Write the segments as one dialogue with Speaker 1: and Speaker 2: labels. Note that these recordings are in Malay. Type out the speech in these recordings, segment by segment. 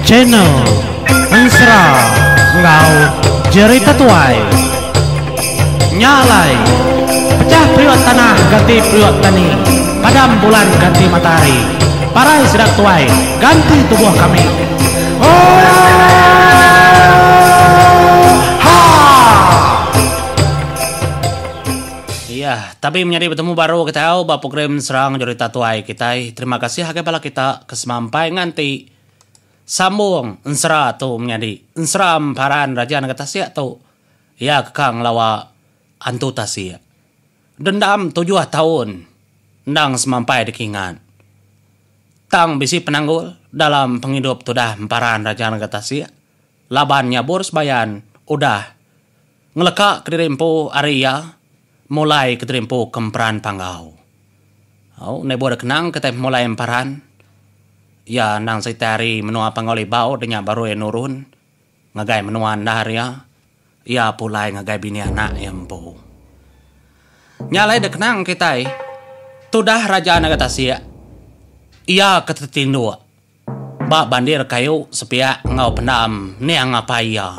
Speaker 1: channel Ensra ngau jerita tuai nyalai pecah priot tanah ganti priot tani padam bulan ganti matahari parai sedang tuai ganti tubuh kami iya tapi menjadi bertemu baru kita tahu bapak program serang jerita tuai kita terima kasih hakai bala kita kesemampai nganti sambung ensra tu menjadi ensra paran raja negara Tasya tu ya kekang lawa antu Tasya dendam 7 tahun ndang semampai dikingan tang bisi penanggul dalam penghidup tu dah paran raja negara Tasya labannya burs bayan udah ngeleka kedirimpu Arya mulai kedirimpu kemperan panggau nebo ada kenang kita mulai emparan ya nang setari menua pangoli bau dengan baru yang nurun ngagai menuan daharia ya pulai ngagai bini anak yang po nyalai dek nang kita tudah raja negara Tasya ia ketetindu bak bandir kayu sepiak ngau pendam niang apa ia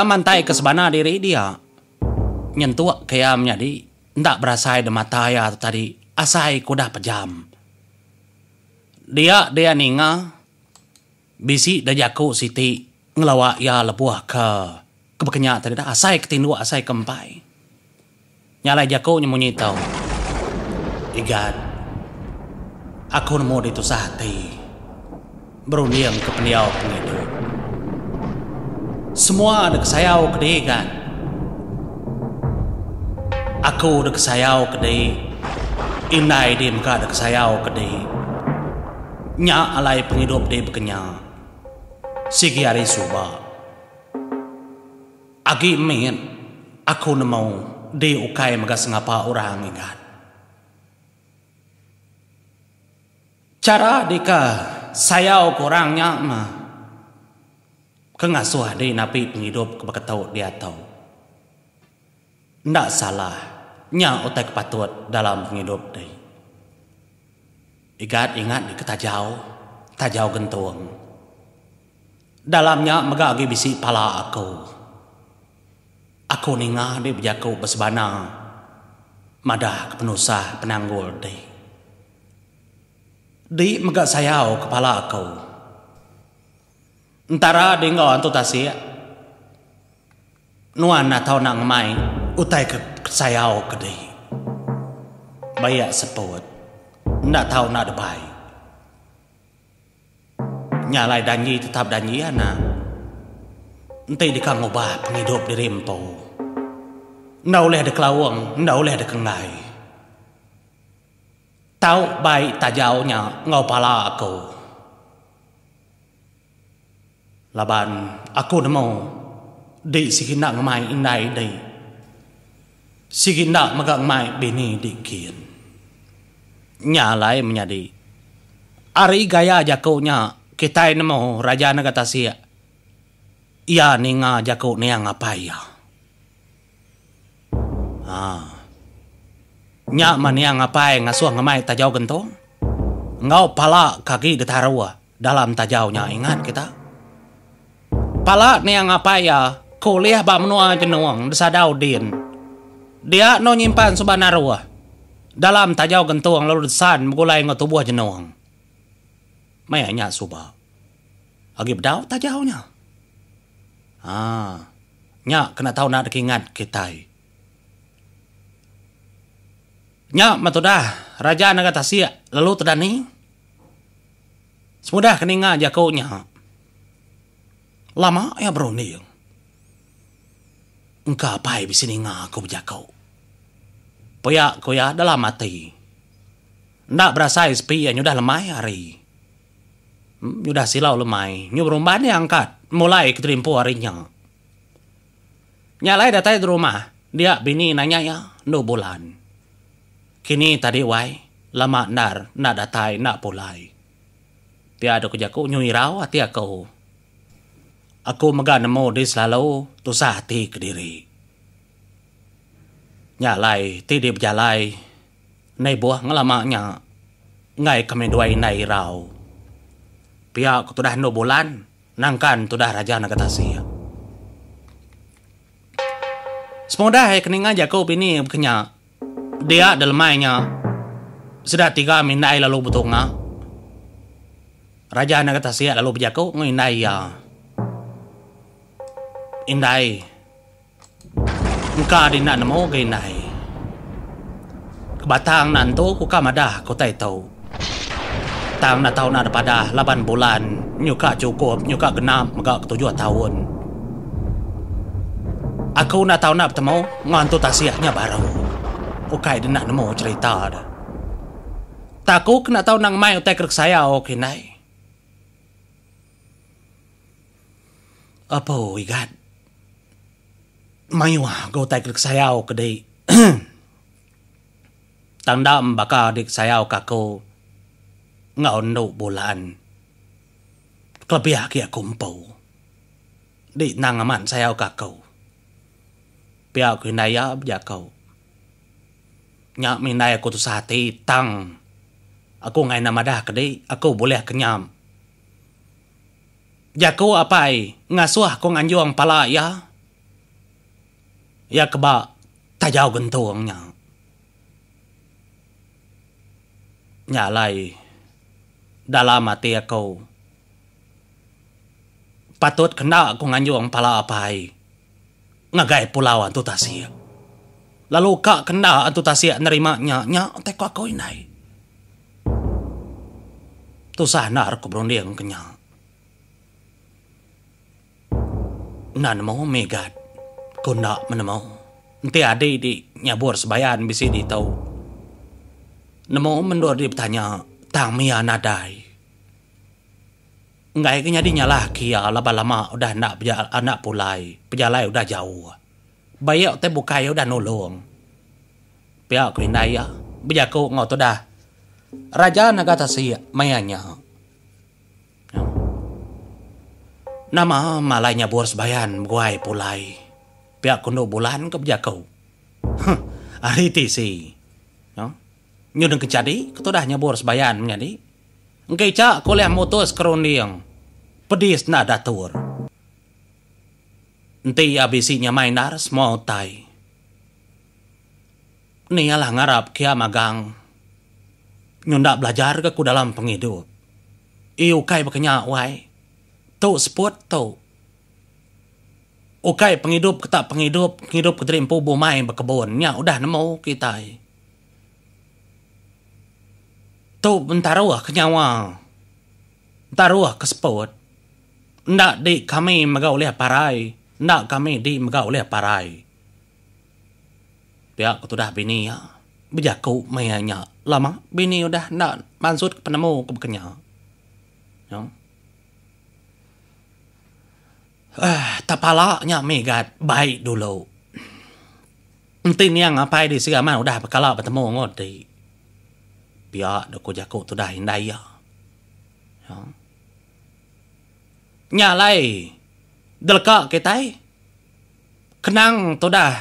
Speaker 1: mantai kesebana diri dia nyentuh kaya menjadi ndak berasai de mata ya tadi asai kuda pejam dia ninga bisi dajaku siti ngelawa ya lebuah ke bekenya tadi dah asai ketindu asai kempai nyalai jaku nyemunyi tau igat aku nemu di tu sahati berunding ke peniau penghidup semua ada kesayau kedai kan aku ada kesayau kedai inai di muka ada kesayau kedai nya alai penghidup di bekenya sigi hari suba agi min aku nemu di ukai magas ngapa orang ingat cara dika sayau kurangnya mah kengasuh di napi penghidup kebakatau dia tahu ndak salah nya utai kepatut dalam penghidup deh ingat di tajau gentung dalamnya megagi bisi pala aku ninga di bejaku besbana madah kepenusah penanggul di megak sayau kepala aku entara di ngau antu Tasya nuan atau nang mai utai ke sayau kedai bayak seput ndak tahu nak ada baik nyalai danyi tetap danyi anak ente dikang ubah penghidup di rimpo ndak boleh ada kelawang ndak boleh ada kengai tahu baik tajaunya ngau pala aku laban aku nemu di sikinak ngemai indai di sikinak megang mai bini dikin nyalai menjadi ari gaya jakunya kita nemu raja negara Tasya ia ninga jaku niang apa ya nya maniang apa ngasuh ngamai tajau gentong ngau pala kaki getarua dalam tajaunya ingat kita pala niang apa ya kuliah ba menua jenuang desadau din dia no nyimpan subanarua dalam tajau gentung lalu desan mulai ngotubuh jenuang mayanya suba agi bedau tajaunya nya kena tahu nak ingat kita nya matudah raja negara Tasya lalu tedani semudah keninga jakunya lama ya berunding engkau apa bisa ninga aku berjakau poyak koya dalam mati ndak berasa sepi ya nyudah lemai hari nyudah silau lemai nyubrumban angkat mulai keterimpu harinya nyalai datai di rumah dia bini nanya ya 2 bulan kini tadi wai lama ndak datai ndak pulai tiada kejaku nyuirau hati aku megah nemu di selalu tusah hati kediri nyalai ti di berjalai nei buah ngelamanya ngai kami duai nai rau Pihak tu dah no bulan, nangkan tu dah raja nak katasi. Semoga kening aja kau bini kenya. Dia dalamnya sudah 3 minai lalu butunga. Raja nak katasi lalu berjako ngindai ya. Indai. Engkau di nak namo gindai. Kebatang nanto ku kamadah ku tai tau. Tang na tahu na pada 8 bulan nyuka cukup nyuka genap maka 7 tahun. Aku na tahu na bertemu ngantu tasiahnya baru. Ukai dia nak nemu cerita dah. Takku kena tahu nang mai utai kerek saya oke nai. Apa igat? Mayu go utai kerek saya oke dei. Tandam baka dik saya kako ngau no bulan kelebih kia kumpau di nang aman saya kako pia ku naya jakau nya minai aku tu sati tang aku ngai namadah kedi aku boleh kenyam jaku apai ngasuh aku nganjuang pala ya keba tajau gentungnya nyalai dalam hati aku patut kena aku nganjuang pala apai ngagai pulau antu tasia lalu kak kena antu tasia nerima nya teko aku inai tu sahnar aku berunding kenya nan mau megat kunda menemo nanti ade di nyabur sebayan bisi di tau nemo mendor dia bertanya tang mia nadai ngai kenya dinyalah kia lama-lama udah nak anak pulai pejalai udah jauh bayak te bukai udah nolong pihak kuinaya bijako ngau tu dah raja naga tasi mayanya nama malainya bors bayan guai pulai pihak kuno bulan ke bijako hari tisi nyudeng kejadi ketudahnya bors bayan menjadi engkai cak kuliah motos kerunding pedis na datur enti abisinya mainar semua utai nialah ngarap kia magang nyunda belajar ke ku dalam penghidup iu kai bekenya wai tu sport tu ukai penghidup ketak penghidup keterimpu bumai berkebunnya udah nemu kita tu bentaruah kenyawa taruah ke sport ndak di kami megau oleh parai ndak kami di megau oleh parai pihak tu dah bini ya bejaku mayanya lama bini udah ndak maksud penemu ke bekenya ya tapalaknya megat baik dulu entin yang apa di sigaman udah bekala bertemu ngodi biar doko jako tu dah hindai ya. Nyalai delka ketai kenang tu dah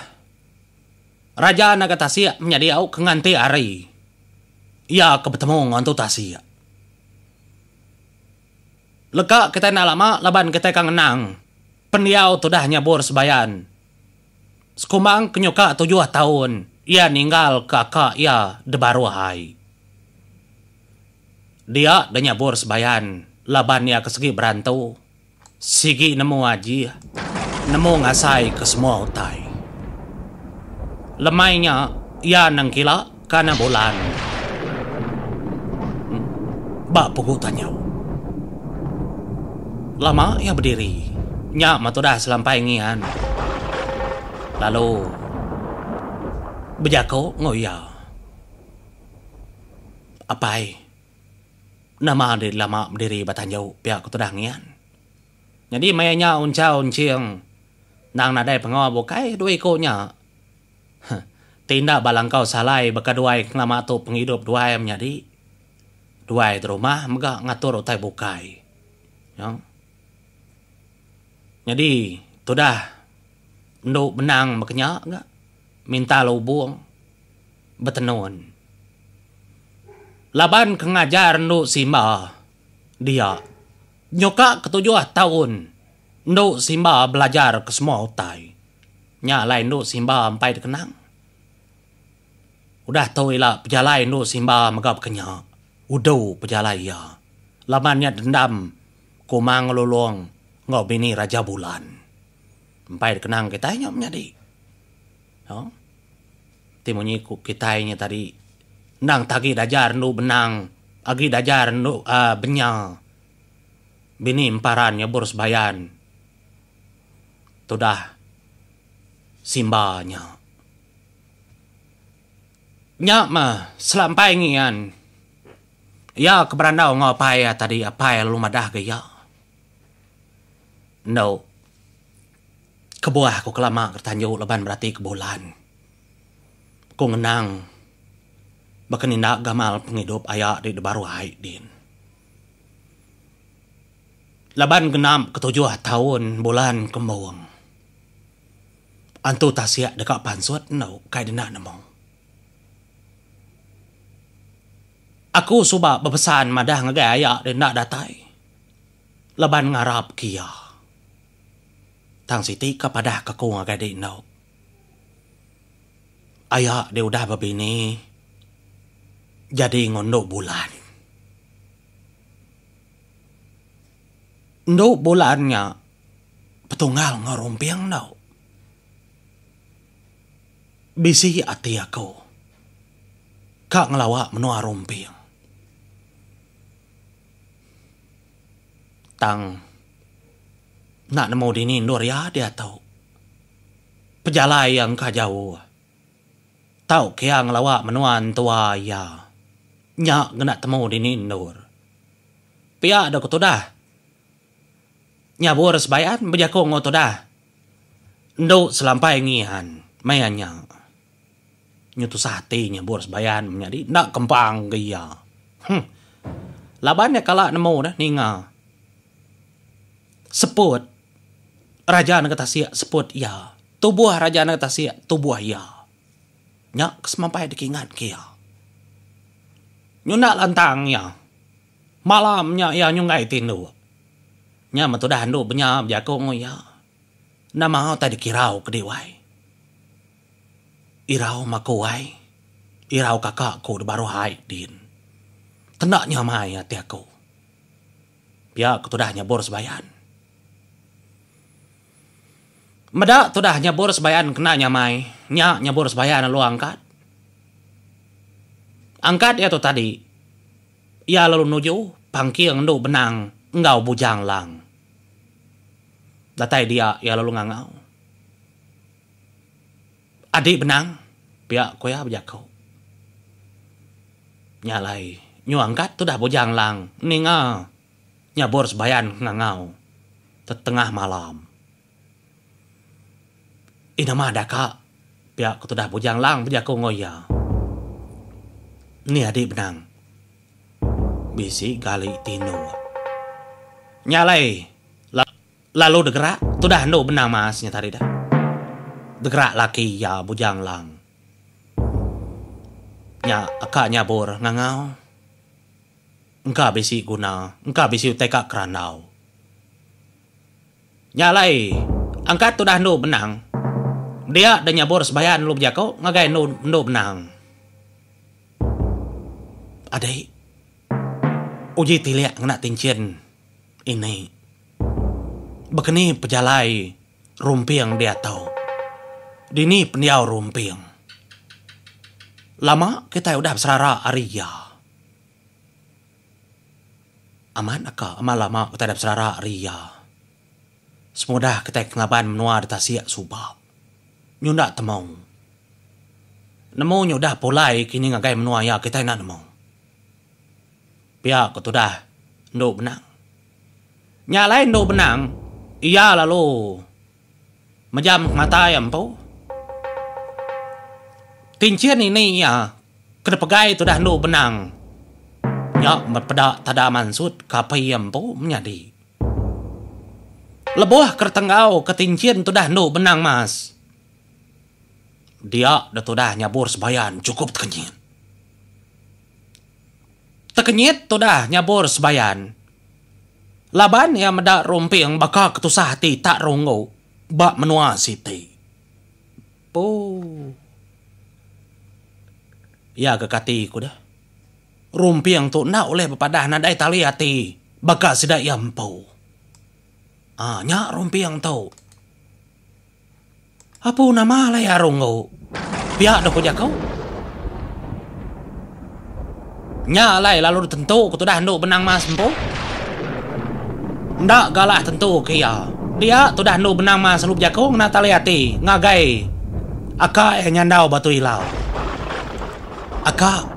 Speaker 1: raja naga tasia menjadi au kenganti ari ya ke bertemu ngantu tasia leka kita nak lama laban kita kang enang pendiau tu dah nyabur sebayan sekumang kenyuka 7 tahun ia ninggal kakak ia debaru hai dia dan nyabur sebayan laban ia kesegi berantau sigi nemu aji nemu ngasai ke semua utai lemainya ia nangkila karena bulan bak pukul tanya lama ia berdiri nyak matudah selampai ngian lalu bejako ngoya apai nama di lama berdiri batanjau pihak ketudah ngian jadi mayanya uncau unciang nang nadai pengawa bukai dua ikonya tindak balangkau salai baka duai lama tu penghidup duai menjadi duai di rumah mega ngatur utai bukai ya jadi tu dah nduk benang makanya enggak minta lubung betenun laban kengajar nduk sima dia Nyoka ketujuh tahun. Nduk Simba belajar ke semua utai. Nya lain nduk Simba sampai dikenang. Udah tahu ilah pejalai nduk Simba megap kenyak. Udah pejalai ya. Lamannya dendam. Kumang lulung. Ngau bini Raja Bulan. Sampai dikenang kitanya menjadi. No? Timunyi kitanya tadi. Nang tagi dajar nduk benang. Agi dajar nduk benya. Bini emparannya boros bayan. Tudah Simbanya. Nyak mah selampai ngian. Ya keberandau ngapai ya tadi apa ya lu madah gaya. No. Kebuah ku kelama kertanju leban berarti kebulan. Ku ngenang. Bahkan indak gamal penghidup ayak di baru haidin. Laban genap ketujuh tahun bulan kembang. Antu tasya dekat pansut no kai dina namo. Aku suba bepesan madah ngagaya dan nak datai. Laban ngarap kia. Tang siti kepada kaku ngagade no. Ayak dia udah babini. Jadi ngondok bulan. Nduk bulannya petunggal ngerumpiang no. Bisi hati aku. Kak ngelawak menua rumpiang. Tang. Nak nemu dini ndur ya dia tahu. Pejalai yang kajau. Tahu kia ngelawak menuan tua ya. Nyak genak temu dini ndur. Pia ada kutudah. Nyabur sebayan berjakong ngoto dah. Nduk selampai ngihan. Mayanya. Nyutu sate nyabur sebayan menjadi. Nak kempang gaya. Labannya kalak nemu dah ninga. Seput. Raja negara Tasya seput ya. Tubuh raja negara Tasya tubuh ya. Nyak kesemampai dikingat kia. Nyunak lantang ya. Malamnya ya nyungai tindu. Nya matudah nduk benya jakong ya. Nama tadi kirau kedewai. Irau makuai. Irau kakakku di baru haidin. Tendaknya mai hati aku. Pia ketudah nyabur sebayan. Medak tudah nyabur sebayan kena nyamai. Nya nyabur sebayan lu angkat. Angkat ya tu tadi. Ya lalu nuju pangkiang nduk benang. Engkau bujang lang. Datai dia ya lalu ngangau. Adik benang. Pihak kuya berjakau. Nyalai. Nyuangkat tu dah bujang lang. Ninga. Nyabur sebayan ngangau. Tetengah malam. Inama ada kak. Pihak tu dah bujang lang berjakau ngoya. Ni adik benang. Bisi gali tino. Nyalai. Lalu degerak. Tu dah nduk benang masnya tadi dah. Degerak laki ya bujang lang. Nya akak nyabur ngangau. Engkau bisi guna. Engkau bisi uteka keranau. Nyalai. Angkat tu dah nduk benang. Dia dah nyabur sebayan lu berjakau. Ngagai nduk benang. Adik. Uji tiliak ngena tincin. Ini. Begini pejalai rumpiang dia tahu. Dini pendiau rumpiang. Lama kita udah berserara Arya. Aman aka amal lama kita udah berserara Arya. Semudah kita kengaban menua di Tasya subak. Nyunda temau. Nemu nyudah pulai kini ngagai menua ya kita nak nemu. Pihak itu dah nduk benang. Nyalain nduk benang. Iya lalu. Majam mata yang po. Tincian ini ya. Kena pegai tu dah nduk benang. Ya berpedak tada mansud kapai yang po menjadi. Lebuh kertenggau ketincian tu dah nduk benang mas. Dia dah tu dah nyabur sebayan cukup tekenyit. Tekenyit tu dah nyabur sebayan. Laban ya meda rompiang baka ketusah ti tak rongo bak menua siti. Ya kekati ku dah. Rompiang tu nak oleh bepadah nadai tali hati baka sida yampo. Nya rompiang tu. Apa nama lah ya rongo? Pihak dah ko jakau. Nya lai lalu tentu ku tu dah nduk benang mas empo. Ndak galah tentu kia. Dia tu dah nduk benang mas lup jakau na tali hati ngagai. Aka nyandau batu ilau. Aka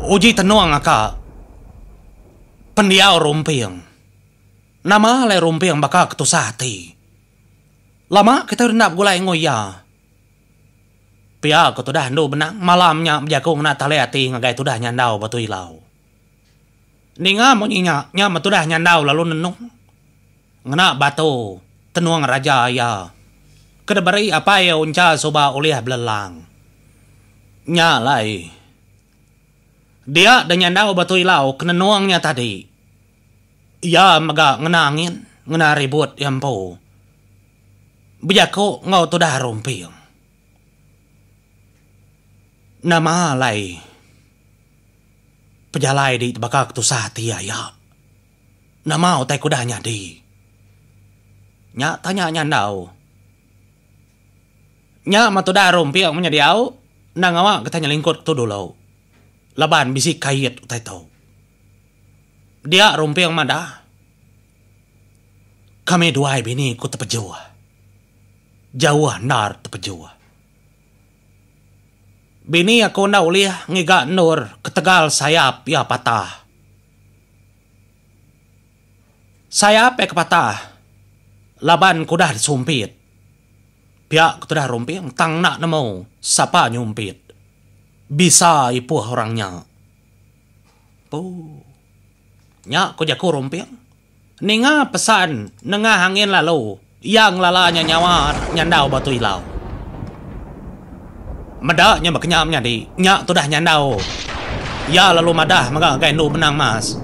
Speaker 1: uji tenuang aka pendiau rompiang. Nama lai rompiang baka ketusah hati. Lama kita nak gulai ngoya. Pia ko tu dah ndu benang malamnya berjakung na tali hati ngagai tu dah nyandau batu ilau. Ninga mo nya tu dah nyandau lalu nenung. Ngena batu tenuang raja ya. Kedebari apa ya unca soba oleh belelang. Nya lai. Dia dan nyandau batu ilau kena nuangnya tadi. Ya maga ngena angin, ngena ribut yampo. Bejako ngau tu dah rompiang. Nama lai. Pejalai di bakal ketusah ti ya. Nama utai kuda nyadi. Nya tanya nyandau. Nya matu dah rompiang menyadiau. Nang awak katanya lingkut tu dulu. Laban bisi kait utai tau. Dia rompiang madah. Kami dua bini ku tepejua. Jauh nar tepejua. Bini aku nak uliah ngiga nur ketegal sayap ya patah. Sayap kepatah. Laban ku dah disumpit. Pihak ku dah rompiang tang nak nemu sapa nyumpit. Bisa ipuh orangnya. Nya ku jaku rompiang. Ninga pesan nengah angin lalu. Yang lalanya nyawar nyandau batu ilau. Medaknya berkenyamnya di. Nyak tu dah nyandau. Ya lalu madah maga gaindu benang mas.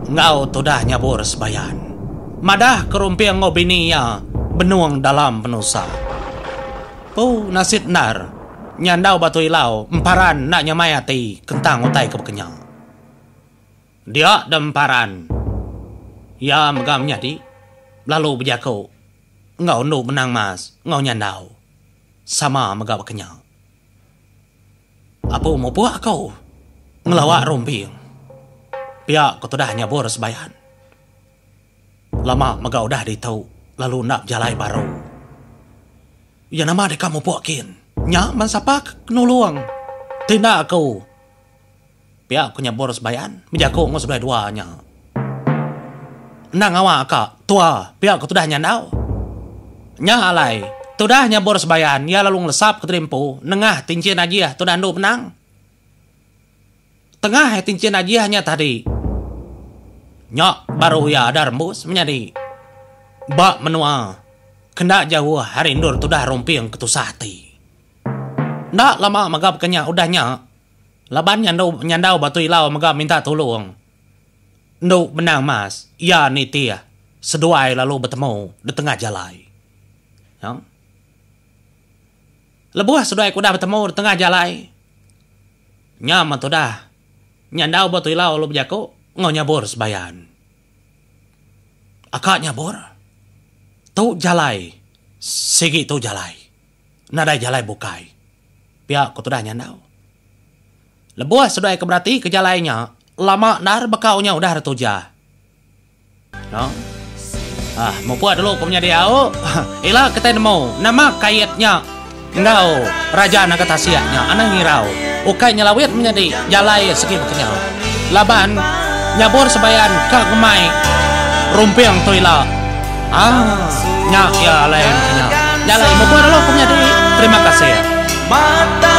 Speaker 1: Ngau tu dah nyabur sebayan. Madah kerumpiang ngobini ya. Benuang dalam penusa. Nasit nar. Nyandau batu ilau. Emparan nak nyamayati. Kentang utai ke berkenyam. Dia dan emparan. Ya megamnya di. Lalu berjaku. Ngau nu benang mas. Ngau nyandau. Sama megak berkenyam. Apa mau buat kau? Ngelawak rompiang. Pihak kau tu dah nyabur sebayan. Lama megak udah ditau. Lalu nak jalai baru. Ya nama dia kamu puakin. Nyak man sapak nuluang. Tidak aku. Pihak ku nyabur sebayan. Menjaku ngau sebelah duanya. Nang awak kak. Tua. Pihak ku tu dah nyandau. Nyak alai. Tu dah nyabur sebayan. Ya lalu ngelesap ke terimpu. Nengah tincin ajiah. Tu dah ndu menang. Tengah tincin ajiahnya tadi. Nyak baru ya ada rembus menjadi. Bak menua. Kendak jauh hari indur tu dah rompiang ketusahti. Ndak lama magap kenya udahnya. Laban nyandau batu ilau magap minta tolong. Ndu menang mas. Ya nitia. Seduai lalu bertemu di tengah jalai. Ya. Lebuah seduai kuda bertemu di tengah jalai. Nyaman tu dah. Nyandau batu ilau lalu berjaku. Ngau nyabur sebayan. Akak nyabur. Tu jalai. Sigi tu jalai. Nadai jalai bukai. Pihak ku tu dah nyandau. Lebuah seduai keberati ke jalainya. Lama nar bekaunya udah retuja. No? Mau buat dulu aku punya dia. Ila kita nemu. Nama kayatnya. Engkau. Raja naga tasiaknya. Anak ngirau. Ukai nyelawit menjadi jalai segi berkenyal. Laban. Nyabur sebayan kak gemai. Rumpiang toila. Nyak ya lain kenyal. Jalai mau buat dulu aku punya dia. Terima kasih ya. Mata